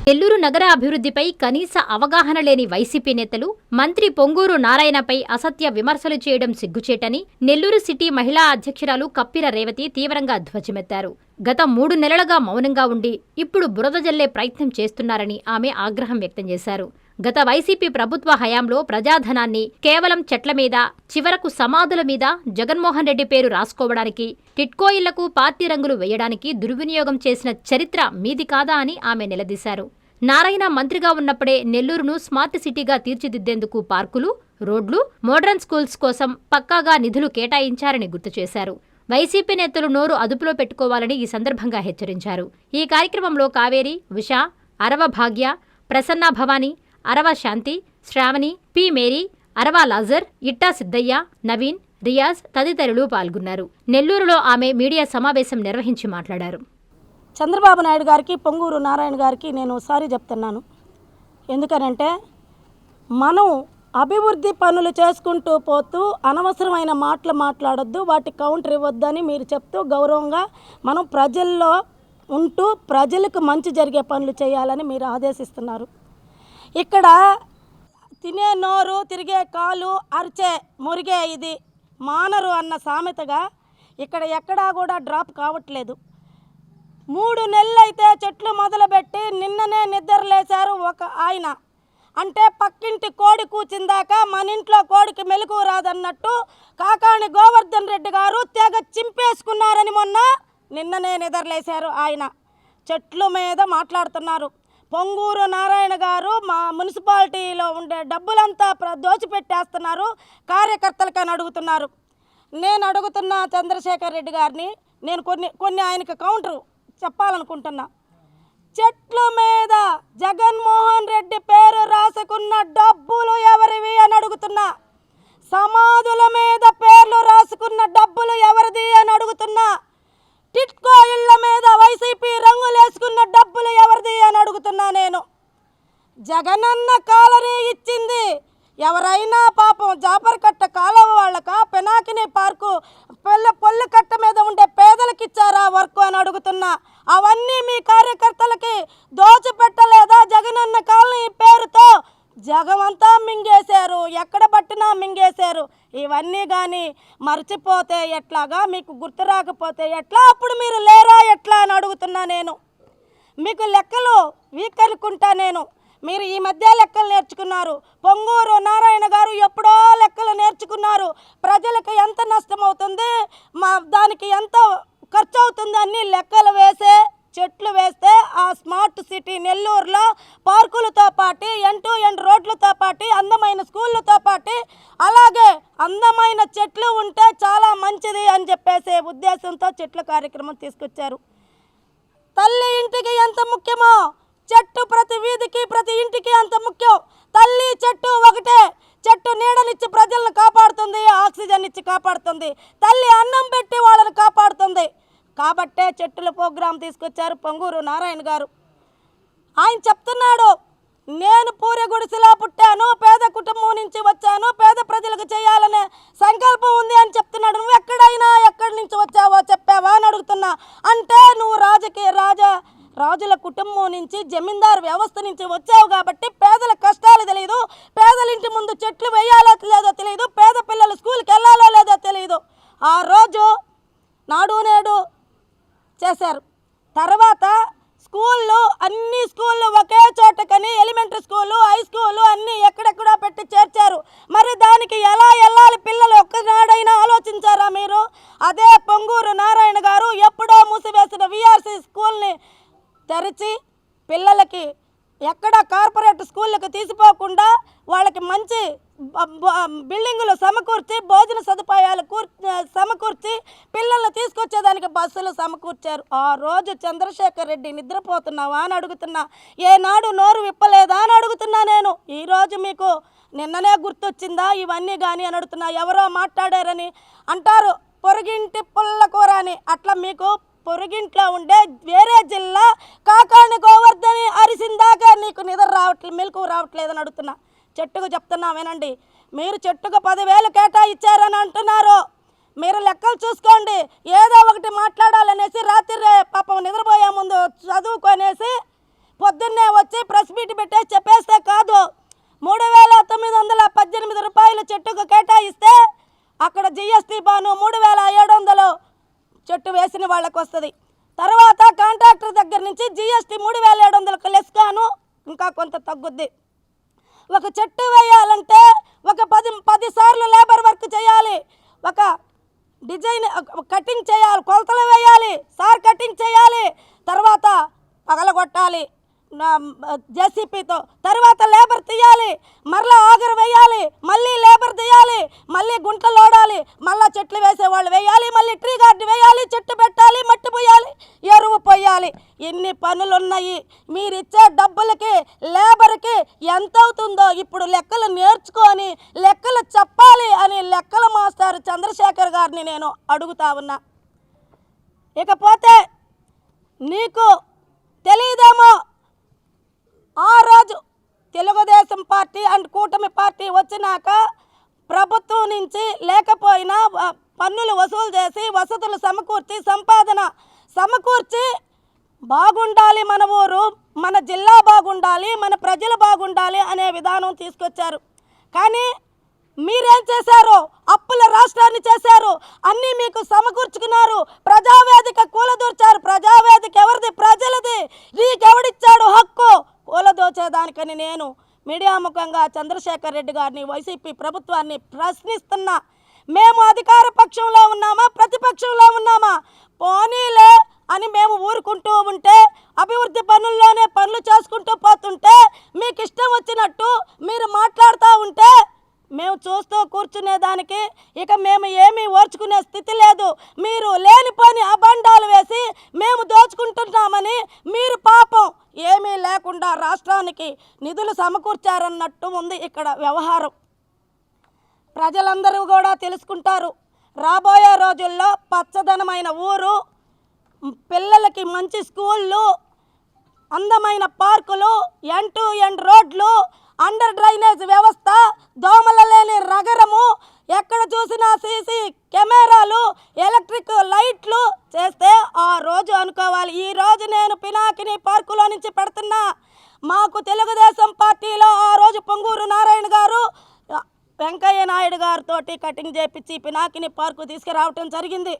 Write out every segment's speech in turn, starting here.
నెల్లూరు నగర అభివృద్ధిపై కనీస అవగాహన లేని వైసీపీ నేతలు మంత్రి పొంగూరు నారాయణపై అసత్య విమర్శలు చేయడం సిగ్గుచేటని నెల్లూరు సిటీ మహిళా అధ్యక్షురాలు కప్పిర రేవతి తీవ్రంగా ధ్వజమెత్తారు. గత 3 నెలలుగా మౌనంగా ఉండి ఇప్పుడు బురద జల్లే ప్రయత్నం చేస్తున్నారని ఆమె ఆగ్రహం వ్యక్తం చేశారు. గత వైసీపీ ప్రభుత్వ హయాంలో ప్రజాధనాన్ని కేవలం చెట్ల మీద, చివరకు సమాధుల మీద జగన్మోహన్ రెడ్డి పేరు రాసుకోవడానికి, టిట్కో ఇళ్లకు పార్టీ రంగులు వేయడానికి దుర్వినియోగం చేసిన చరిత్ర మీది కాదా అని ఆమె నిలదీశారు. నారాయణ మంత్రిగా ఉన్నప్పుడే నెల్లూరును స్మార్ట్ సిటీగా తీర్చిదిద్దేందుకు పార్కులు, రోడ్లు, మోడర్న్ స్కూల్స్ కోసం పక్కాగా నిధులు కేటాయించారని గుర్తు చేశారు. వైసీపీ నేతలు నోరు అదుపులో పెట్టుకోవాలని ఈ సందర్భంగా హెచ్చరించారు. ఈ కార్యక్రమంలో కావేరి, ఉష, అరవ భాగ్య, ప్రసన్న భవానీ, అరవ శాంతి, శ్రావణి, పి మేరీ, అరవ లాజర్, ఇట్టా సిద్దయ్య, నవీన్, రియాజ్ తదితరులు పాల్గొన్నారు. నెల్లూరులో ఆమె మీడియా సమావేశం నిర్వహించి మాట్లాడారు. చంద్రబాబు నాయుడు గారికి, పొంగూరు నారాయణ గారికి నేను సారీ చెప్తున్నాను. ఎందుకనంటే మనం అభివృద్ధి పనులు చేసుకుంటూ పోతూ అనవసరమైన మాటలు మాట్లాడొద్దు, వాటికి కౌంటర్ ఇవ్వద్దని మీరు చెప్తూ గౌరవంగా మనం ప్రజల్లో ఉంటూ ప్రజలకు మంచి జరిగే పనులు చేయాలని మీరు ఆదేశిస్తున్నారు. ఇక్కడ తినే నోరు, తిరిగే కాలు, అరిచే మురిగే ఇది మానరు అన్న సామెతగా ఇక్కడ ఎక్కడా కూడా డ్రాప్ కావట్లేదు. 3 నెలలైతే చెట్లు మొదలుపెట్టి నిన్ననే నిద్రలేశారు ఒక ఆయన. అంటే పక్కింటి కోడి కూచిందాక మన ఇంట్లో కోడికి మెలకు రాదన్నట్టు కాకాణి గోవర్ధన్ రెడ్డి గారు తెగ చింపేసుకున్నారని నిన్ననే నిద్రలేశారు ఆయన. చెట్ల మీద మాట్లాడుతున్నారు. పొంగూరు నారాయణ గారు మా మున్సిపాలిటీలో ఉండే డబ్బులంతా దోచిపెట్టేస్తున్నారు, కార్యకర్తలకని అడుగుతున్నారు. నేను అడుగుతున్న చంద్రశేఖర్ రెడ్డి గారిని, నేను కొన్ని ఆయనకు కౌంటర్ చెప్పాలనుకుంటున్నా. చెట్ల మీద జగన్మోహన్ రెడ్డి పేరు రాసుకున్న డబ్బులు ఎవరివి అని అడుగుతున్నా. సమాధుల మీద పేర్లు రాసుకున్న డబ్బులు ఎవరిది అని అడుగుతున్నా. టిట్కో ఇళ్ల మీద వైసీపీ రంగులేసుకున్న డబ్బులు ఎవరిది అని అడుగుతున్నా. నేను జగనన్న కాలనీ ఇచ్చింది ఎవరైనా పాపం జాపర్ కట్ట కాలువ వాళ్ళక, పెనాకిని పార్కు, పొల్లు కట్ట మీద ఉండే పేదలకు ఇచ్చారా వర్క్ అని అడుగుతున్నా. అవన్నీ మీ కార్యకర్తలకి దోచిపెట్టలేదా? జగనన్న కాలనీ పేరుతో జగమంతా మింగేశారు, ఎక్కడ పట్టినా మింగేశారు. ఇవన్నీ కానీ మర్చిపోతే ఎట్లాగా, మీకు గుర్తు రాకపోతే ఎట్లా, అప్పుడు మీరు లేరా ఎట్లా అని అడుగుతున్నా. నేను మీకు లెక్కలు వీకనుకుంటా. మీరు ఈ మధ్య లెక్కలు నేర్చుకున్నారు. పొంగూరు నారాయణ గారు ఎప్పుడో లెక్కలు నేర్చుకున్నారు. ప్రజలకు ఎంత నష్టం అవుతుంది, దానికి ఎంత ఖర్చు అవుతుంది అన్ని లెక్కలు చెట్లు వేస్తే ఆ స్మార్ట్ సిటీ నెల్లూరులో పార్కులతో పాటు ఎండ్ రోడ్లతో పాటు అందమైన స్కూళ్ళతో పాటు అలాగే అందమైన చెట్లు ఉంటే చాలా మంచిది అని చెప్పేసే ఉద్దేశంతో చెట్ల కార్యక్రమం తీసుకొచ్చారు. తల్లి ఇంటికి ఎంత ముఖ్యమో చెట్టు ప్రతి వీధికి, ప్రతి ఇంటికి అంత ముఖ్యం. తల్లి చెట్టు ఒకటే. చెట్టు నీడనిచ్చి ప్రజలను కాపాడుతుంది, ఆక్సిజన్ ఇచ్చి కాపాడుతుంది. తల్లి అన్నం పెట్టి వాళ్ళని కాపాడుతుంది. కాబట్టే చెట్టుల ప్రోగ్రాం తీసుకొచ్చారు పొంగూరు నారాయణ గారు. ఆయన చెప్తున్నాడు, నేను పూరి గుడిసెలా పుట్టాను, పేద కుటుంబం నుంచి వచ్చాను, పేద ప్రజలకు చేయాలనే సంకల్పం ఉంది అని చెప్తున్నాడు. నువ్వు ఎక్కడి నుంచి వచ్చావో చెప్పావా అని అడుగుతున్నా. అంటే నువ్వు రాజుల కుటుంబం నుంచి, జమీందారు వ్యవస్థ నుంచి వచ్చావు కాబట్టి పేదల కష్టాలు తెలియదు, పేదల ఇంటి ముందు చెట్లు వేయాలో లేదో తెలియదు, పేద పిల్లలు స్కూల్కి వెళ్ళాలో లేదో తెలియదు. ఆ రోజు నాడు నేడు చేశారు. తర్వాత అన్ని స్కూళ్ళు ఒకే చోటకని ఎలిమెంటరీ స్కూలు, హై స్కూలు అన్నీ ఎక్కడెక్కడా పెట్టి చేర్చారు. మరి దానికి ఎలా వెళ్ళాలి పిల్లలు ఒక్కనాడైనా ఆలోచించారా మీరు? అదే పొంగూరు నారాయణ గారు ఎప్పుడో మూసివేసిన విఆర్సి స్కూల్ని తెరిచి పిల్లలకి ఎక్కడ కార్పొరేట్ స్కూళ్ళకి తీసిపోకుండా వాళ్ళకి మంచి బిల్డింగులు సమకూర్చి, భోజన సదుపాయాలు సమకూర్చి, పిల్లల్ని తీసుకొచ్చేదానికి బస్సులు సమకూర్చారు. ఆ రోజు చంద్రశేఖర్ రెడ్డి నిద్రపోతున్నావా అని అడుగుతున్నా. ఏనాడు నోరు విప్పలేదా అని అడుగుతున్నా. నేను ఈరోజు మీకు నిన్ననే గుర్తొచ్చిందా ఇవన్నీ కానీ అని అడుగుతున్నా. ఎవరో మాట్లాడారని అంటారు, పొరుగింటి పుల్లకూర అని. అట్లా మీకు పొరుగింట్లో ఉండే వేరే జిల్లా కాకాణి గోవర్ధని అరిసిందాకా నీకు నిద్ర రావట్లేదు, మెలకు రావట్లేదని అడుగుతున్నా. చెట్టుకు చెప్తున్నా వినండి. మీరు చెట్టుకు 10,000 కేటాయించారని అంటున్నారు. మీరు లెక్కలు చూసుకోండి. ఏదో ఒకటి మాట్లాడాలనేసి రాత్రి పాపం నిద్రపోయే ముందు చదువుకొనేసి పొద్దున్నే వచ్చి ప్రెస్ మీట్ పెట్టే చెప్పేస్తే కాదు. 3,918 రూపాయలు చెట్టుకు కేటాయిస్తే అక్కడ జిఎస్టీ బాను 3,700 చెట్టు వేసిన వాళ్ళకి వస్తుంది. తర్వాత కాంట్రాక్టర్ దగ్గర నుంచి జిఎస్టీ 3,700కు లెస్ గాను ఇంకా కొంత తగ్గుద్ది. ఒక చెట్టు వేయాలంటే ఒక 10 సార్లు లేబర్ వర్క్ చేయాలి, ఒక డిజైన్ కటింగ్ చేయాలి, కొలతలు వేయాలి, సార్ కటింగ్ చేయాలి, తర్వాత పగలగొట్టాలి జేసీపీతో, తర్వాత లేబర్ తీయాలి, మరలా ఆగరు వేయాలి, మళ్ళీ లేబర్ తీయాలి, మళ్ళీ గుంటలు లోడాలి, మళ్ళీ చెట్లు వేసేవాళ్ళు వేయాలి, మళ్ళీ ట్రీ గార్డ్ వేయాలి, చెట్టు పెట్టాలి, మట్టి పోయాలి, ఎరువు పోయాలి. ఎన్ని పనులు ఉన్నాయి. మీరు ఇచ్చే డబ్బులకి లేబర్కి ఎంత అవుతుందో ఇప్పుడు లెక్కలు నేర్చుకొని లెక్కలు చెప్పాలి అని లెక్కల మాస్టర్ చంద్రశేఖర్ గారిని నేను అడుగుతా ఉన్నా. ఇకపోతే నీకు తెలియదేమో, ఆ రోజు తెలుగుదేశం పార్టీ అండ్ కూటమి పార్టీ వచ్చినాక ప్రభుత్వం నుంచి లేకపోయినా పన్నులు వసూలు చేసి వసతులు సమకూర్చి సంపాదన సమకూర్చి బాగుండాలి, మన ఊరు మన జిల్లా బాగుండాలి, మన ప్రజలు బాగుండాలి అనే విధానం తీసుకొచ్చారు. కానీ మీరేం చేశారు? అప్పుల రాష్ట్రాన్ని చేశారు. అన్నీ మీకు సమకూర్చుకున్నారు. ప్రజావేదిక కూలదూర్చారు. ప్రజావేదిక ఎవరిది? ప్రజలది. నీకెవడిచ్చాడు హక్కు కూలదోచేదానికని నేను మీడియా ముఖంగా చంద్రశేఖర్ రెడ్డి గారిని, వైసీపీ ప్రభుత్వాన్ని ప్రశ్నిస్తున్నా. మేము అధికార పక్షంలో ఉన్నామా, ప్రతిపక్షంలో ఉన్నామా? పోనీలే అని మేము ఊరుకుంటూ ఉంటే, అభివృద్ధి పనుల్లోనే పనులు చేసుకుంటూ పోతుంటే, మీకు ఇష్టం వచ్చినట్టు మీరు మాట్లాడుతూ ఉంటే మేము చూస్తూ కూర్చునేదానికి ఇక మేము ఏమీ ఓర్చుకునే స్థితి లేదు. మీరు లేనిపోని అబండాలు వేసి మేము దోచుకుంటున్నామని మీరు పాపం ఏమీ లేకుండా రాష్ట్రానికి నిధులు సమకూర్చారన్నట్టు ఉంది ఇక్కడ వ్యవహారం. ప్రజలందరూ కూడా తెలుసుకుంటారు. రాబోయే రోజుల్లో పచ్చదనమైన ఊరు, పిల్లలకి మంచి స్కూళ్ళు, అందమైన పార్కులు, ఎండ్ రోడ్లు, అండర్ డ్రైనేజ్ వ్యవస్థ, దోమల లేని నగరము, ఎక్కడ చూసినా సీసీ కెమెరాలు, ఎలక్ట్రిక్ లైట్లు చేస్తే ఆ రోజు అనుకోవాలి. ఈ రోజు నేను పినాకిని పార్కులో నుంచి పెడుతున్నా. మాకు తెలుగుదేశం పార్టీలో ఆ రోజు పొంగూరు నారాయణ గారు, వెంకయ్య నాయుడు గారితో కటింగ్ చేపించి పినాకిని పార్కు తీసుకురావటం జరిగింది.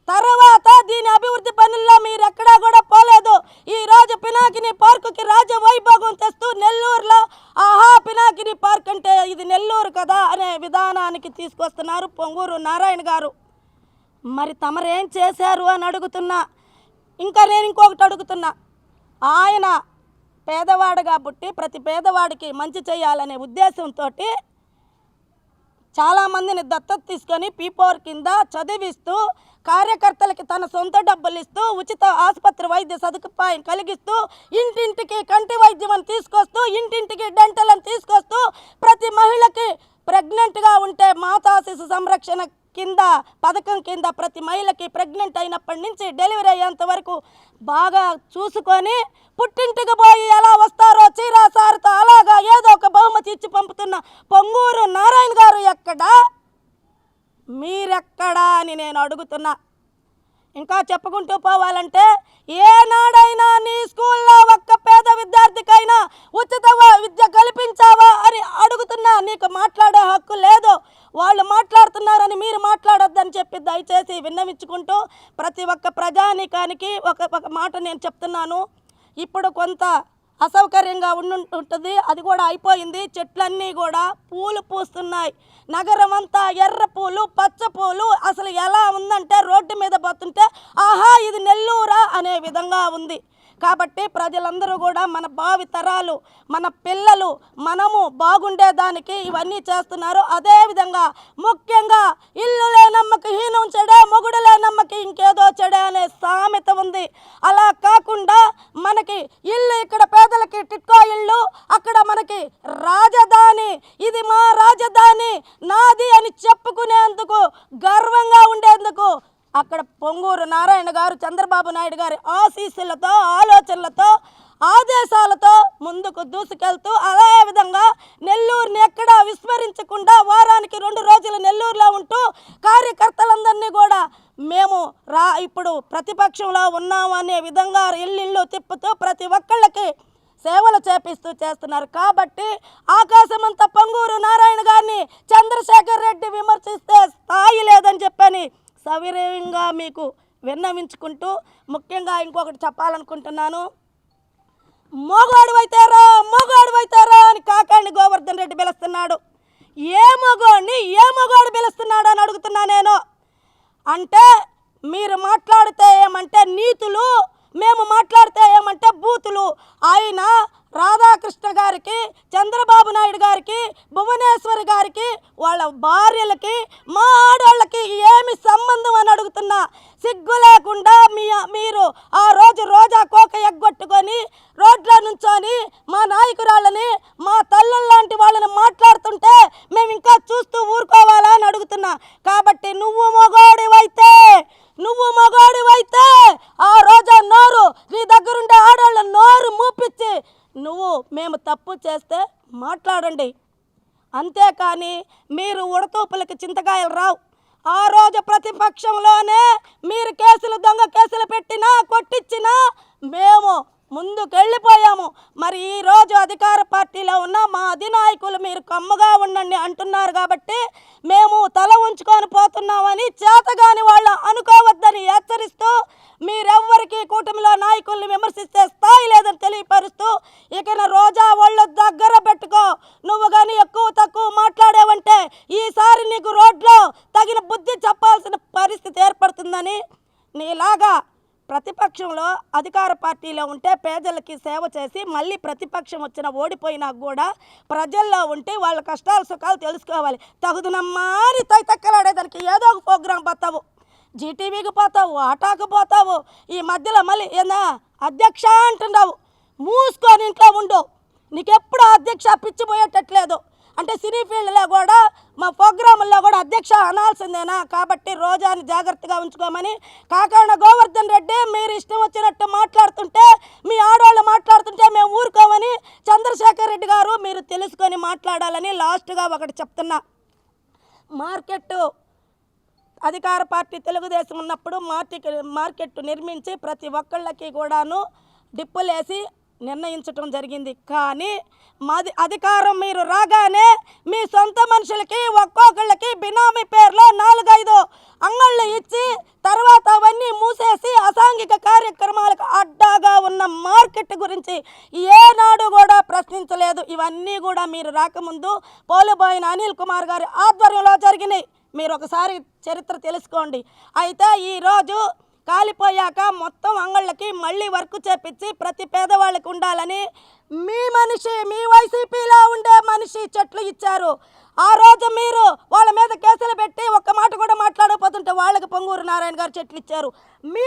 తర్వాత దీని అభివృద్ధి పనుల్లో మీరు ఎక్కడా కూడా పోలేదు. ఈరోజు పినాకిని పార్కుకి రాజవైభోగం తెస్తూ నెల్లూరులో ఆహా పినాకిని పార్క్ అంటే ఇది నెల్లూరు కదా అనే విధానానికి తీసుకొస్తున్నారు పొంగూరు నారాయణ గారు. మరి తమరేం చేశారు అని అడుగుతున్నా. ఇంకా నేను ఇంకొకటి అడుగుతున్నా. ఆయన పేదవాడుగా పుట్టి ప్రతి పేదవాడికి మంచి చేయాలనే ఉద్దేశంతో చాలామందిని దత్తత తీసుకొని పీపోర్ కింద చదివిస్తూ, కార్యకర్తలకి తన సొంత డబ్బులు ఇస్తూ, ఉచిత ఆసుపత్రి వైద్య సదుపాయం కలిగిస్తూ, ఇంటింటికి కంటి వైద్యం అని తీసుకొస్తూ, ఇంటింటికి డెంటల్ అని తీసుకొస్తూ, ప్రతి మహిళకి ప్రెగ్నెంట్గా ఉంటే మాతా శిశు సంరక్షణ కింద పథకం కింద ప్రతి మహిళకి ప్రెగ్నెంట్ అయినప్పటి నుంచి డెలివరీ అయ్యేంత వరకు బాగా చూసుకొని, పుట్టింటికి పోయి ఎలా వస్తారో చీరా సారుతో అలాగా ఏదో ఒక బహుమతి ఇచ్చి పంపుతున్న పొంగూరు నారాయణ గారు ఎక్కడా, మీరెక్కడా అని నేను అడుగుతున్నా. ఇంకా చెప్పుకుంటూ పోవాలంటే, ఏనాడైనా నీ స్కూల్లో ఒక్క పేద విద్యార్థికైనా ఉచిత విద్య కల్పించావా అని అడుగుతున్నా. నీకు మాట్లాడే హక్కు లేదు. వాళ్ళు మాట్లాడుతున్నారని మీరు మాట్లాడొద్దని చెప్పి దయచేసి విన్నవించుకుంటూ, ప్రతి ఒక్క ప్రజానీకానికి ఒక మాట నేను చెప్తున్నాను. ఇప్పుడు కొంత అసౌకర్యంగా ఉంటుంది, అది కూడా అయిపోయింది. చెట్లన్నీ కూడా పూలు పూస్తున్నాయి. నగరం అంతా ఎర్ర పూలు, పచ్చ పూలు. అసలు ఎలా ఉందంటే రోడ్డు మీద పోతుంటే ఆహా ఇది నెల్లూరా అనే విధంగా ఉంది. కాబట్టి ప్రజలందరూ కూడా మన భావి తరాలు, మన పిల్లలు, మనము బాగుండేదానికి ఇవన్నీ చేస్తున్నారు. అదేవిధంగా ముఖ్యంగా ఇల్లు లేనమ్మకి హీనం చెడే, మొగుడు లేనమ్మకి ఇంకేదో చెడే అనే సామెత ఉంది. అలా కాకుండా మనకి ఇల్లు ఇక్కడ పేదలకి టిట్కో ఇల్లు, అక్కడ మనకి రాజధాని, ఇది మా రాజధాని నాది అని చెప్పుకునేందుకు, గర్వంగా ఉండేందుకు అక్కడ పొంగూరు నారాయణ గారు చంద్రబాబు నాయుడు గారి ఆశీస్సులతో, ఆలోచనలతో, ఆదేశాలతో ముందుకు దూసుకెళ్తూ, అదేవిధంగా నెల్లూరుని ఎక్కడా విస్మరించకుండా వారానికి 2 రోజులు నెల్లూరులో ఉంటూ కార్యకర్తలందరినీ కూడా మేము ఇప్పుడు ప్రతిపక్షంలో ఉన్నాము అనే విధంగా ఇల్లు తిప్పుతూ ప్రతి ఒక్కళ్ళకి సేవలు చేస్తున్నారు. కాబట్టి ఆకాశమంతా పొంగూరు నారాయణ గారిని చంద్రశేఖర్ రెడ్డి విమర్శిస్తే స్థాయి లేదని చెప్పని సవినయంగా మీకు విన్నవించుకుంటూ ముఖ్యంగా ఇంకొకటి చెప్పాలనుకుంటున్నాను. మోగాడువైతారా అని కాకాణి గోవర్ధన్ రెడ్డి పిలుస్తున్నాడు. ఏ మోగాడు పిలుస్తున్నాడు అని అడుగుతున్నా నేను. అంటే మీరు మాట్లాడితే ఏమంటే నీతులు, మేము మాట్లాడితే ఏమంటే బూతులు. ఆయన రాధాకృష్ణ గారికి, చంద్రబాబు నాయుడు గారికి, భువనేశ్వరి గారికి, వాళ్ళ భార్యలకి, మా ఆడవాళ్ళకి ఏమి సంబంధం అని అడుగుతున్నా. సిగ్గు లేకుండా మీరు ఆ రోజు రోజా కోక ఎగ్గొట్టుకొని రోడ్ల నుంచొని మా నాయకురాళ్ళని, మా తల్లుల్లాంటి వాళ్ళని మాట్లాడుతుంటే మేము ఇంకా చూస్తూ ఊరుకోవాలా అని అడుగుతున్నా. కాబట్టి నువ్వు మగవాడివైతే ఆ రోజా నోరు, నీ దగ్గరుండే ఆడవాళ్ళ నోరు మూపిచ్చి మేము తప్పు చేస్తే మాట్లాడండి. అంతేకాని మీరు ఉడతూపులకి చింతకాయలు రావు. ఆ రోజు ప్రతిపక్షంలోనే మీరు దొంగ కేసులు పెట్టినా కొట్టించినా మేము ముందుకెళ్ళిపోయాము. మరి ఈరోజు అధికార పార్టీలో ఉన్న మా అధినాయకులు మీరు కమ్మగా ఉండండి అంటున్నారు. కాబట్టి మేము తల ఉంచుకొని పోతున్నామని చేతగాని వాళ్ళు అనుకోవద్దని హెచ్చరిస్తూ, మీరెవ్వరికి కూటమిలో నాయకుల్ని విమర్శిస్తే స్థాయి లేదని తెలియపరుస్తూ, ఇక రోజా వాళ్ళు దగ్గర పెట్టుకో. నువ్వు కానీ ఎక్కువ తక్కువ మాట్లాడావంటే ఈసారి నీకు రోడ్లో తగిన బుద్ధి చెప్పాల్సిన పరిస్థితి ఏర్పడుతుందని. నీలాగా ప్రతిపక్షంలో అధికార పార్టీలో ఉంటే పేదలకి సేవ చేసి మళ్ళీ ప్రతిపక్షం వచ్చిన ఓడిపోయినా కూడా ప్రజల్లో ఉంటే వాళ్ళ కష్టాలు సుఖాలు తెలుసుకోవాలి. తగుదునమ్మా అని తక్కలాడేదానికి ఏదో ఒక ప్రోగ్రాం పోతావు, జీటీవీకి పోతావు, ఆటాకు పోతావు. ఈ మధ్యలో మళ్ళీ ఏనా అధ్యక్ష అంటున్నావు. మూసుకొని ఇంట్లో ఉండు. నీకెప్పుడు అధ్యక్ష పిచ్చిపోయేటట్లేదు. అంటే సినీ ఫీల్డ్లో కూడా మా ప్రోగ్రాముల్లో కూడా అధ్యక్ష అనాల్సిందేనా? కాబట్టి రోజాని జాగ్రత్తగా ఉంచుకోమని. కాకాణ గోవర్ధన్ రెడ్డి మీరు ఇష్టం వచ్చినట్టు మాట్లాడుతుంటే, మీ ఆడవాళ్ళు మాట్లాడుతుంటే మేము ఊరుకోమని చంద్రశేఖర్ రెడ్డి గారు మీరు తెలుసుకొని మాట్లాడాలని లాస్ట్గా ఒకటి చెప్తున్నా. మార్కెట్ అధికార పార్టీ తెలుగుదేశం ఉన్నప్పుడు మార్కెట్ నిర్మించి ప్రతి ఒక్కళ్ళకి కూడాను డిప్పులేసి నిర్ణయించటం జరిగింది. కానీ మాది అధికారం మీరు రాగానే మీ సొంత మనుషులకి ఒక్కొక్కళ్ళకి బినామీ పేరులో 4-5 అంగళ్ళు ఇచ్చి తర్వాత అవన్నీ మూసేసి అసాంఘిక కార్యక్రమాలకు అడ్డాగా ఉన్న మార్కెట్ గురించి ఏనాడు కూడా ప్రశ్నించలేదు. ఇవన్నీ కూడా మీరు రాకముందు పోలుబోయిన అనిల్ కుమార్ గారి ఆధ్వర్యంలో జరిగినాయి. మీరు ఒకసారి చరిత్ర తెలుసుకోండి. అయితే ఈరోజు కాలిపోయాక మొత్తం అంగళ్ళకి మళ్ళీ వర్క్ చేపించి ప్రతి పేదవాళ్ళకి ఉండాలని మీ వైసీపీలో ఉండే మనిషి చెట్లు ఇచ్చారు. ఆ రోజు మీరు వాళ్ళ మీద కేసులు పెట్టి ఒక్క మాట కూడా మాట్లాడకపోతుంటే వాళ్ళకి పొంగూరు నారాయణ గారు చెట్లు ఇచ్చారు. మీ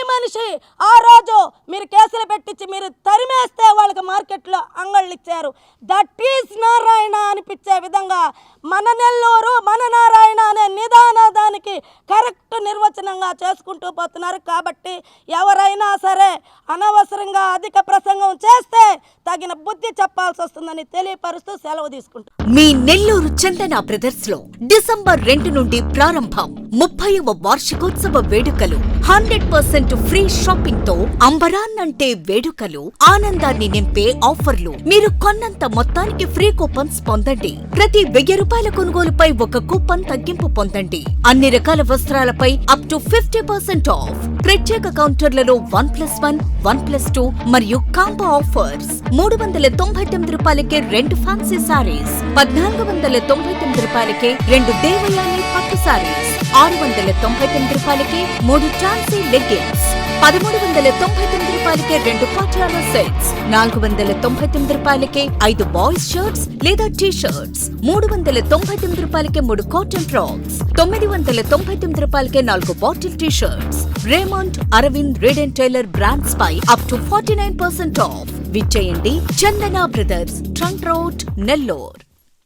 మనిషి ఆ రోజు మీరు కేసులు పెట్టించి మీరు తరిమేస్తే వాళ్ళకి మార్కెట్లో అంగళ్ళు ఇచ్చారు. దట్ ఈస్ నారాయణ అనిపించే విధంగా మన నెల్లూరు మన నారాయణ అనే నిదానాదానికి కరెక్ట్ నిర్వచనంగా చేసుకుంటూ పోతున్నారు. కాబట్టి ఎవరైనా సరే అనవసరంగా అధిక ప్రసంగం చేస్తే తగిన బుద్ధి చెప్పాల్సి వస్తుందని తెలియపరుస్తూ సెలవు తీసుకుంటాం. మీ నెల్లూరు చందన బ్రదర్స్ లో డిసెంబర్ 2 నుండి ప్రారంభం 30వ వార్షికోత్సవ వేడుకలు. 100% ఫ్రీ షాపింగ్ తో అంబరాన్నంటే వేడుకలు, ఆనందాన్ని నింపే ఆఫర్లు. మీరు కొన్నంత మొత్తానికి ఫ్రీ కూపన్స్ పొందండి. ప్రతి 1000 రూపాయల కొనుగోలుపై ఒక కూపన్ తగ్గింపు పొందండి. అన్ని రకాల వస్త్రాలపై అప్ టు 50% ఆఫ్. ప్రత్యేక కౌంటర్లలో 1+1, 1+2 మరియు కాంబో ఆఫర్స్. 399 రూపాయలకే 2 ఫ్యాన్సీ సారీస్, 1499 రూపాయలకే 2 దేవయాని పట్టు సారీస్, 699 రూపాయలకే 3 ఛాన్సీ లెగ్గిన్స్, 1399 రూపాయలకే 2 పటియాలా సెట్స్, 499 రూపాయలకే 5 బాయ్స్ షర్ట్స్ లేదా టీ షర్ట్స్, 399 రూపాయలకే 3 కాటన్ ఫ్రాక్స్, 999 రూపాయలకే 4 bottle T shirts. Raymond, Arvind, Reid and Taylor brands పై అప్ టు 49% ఆఫ్. విచ్చేయండి Chandana Brothers, Trunk Road, Nellore.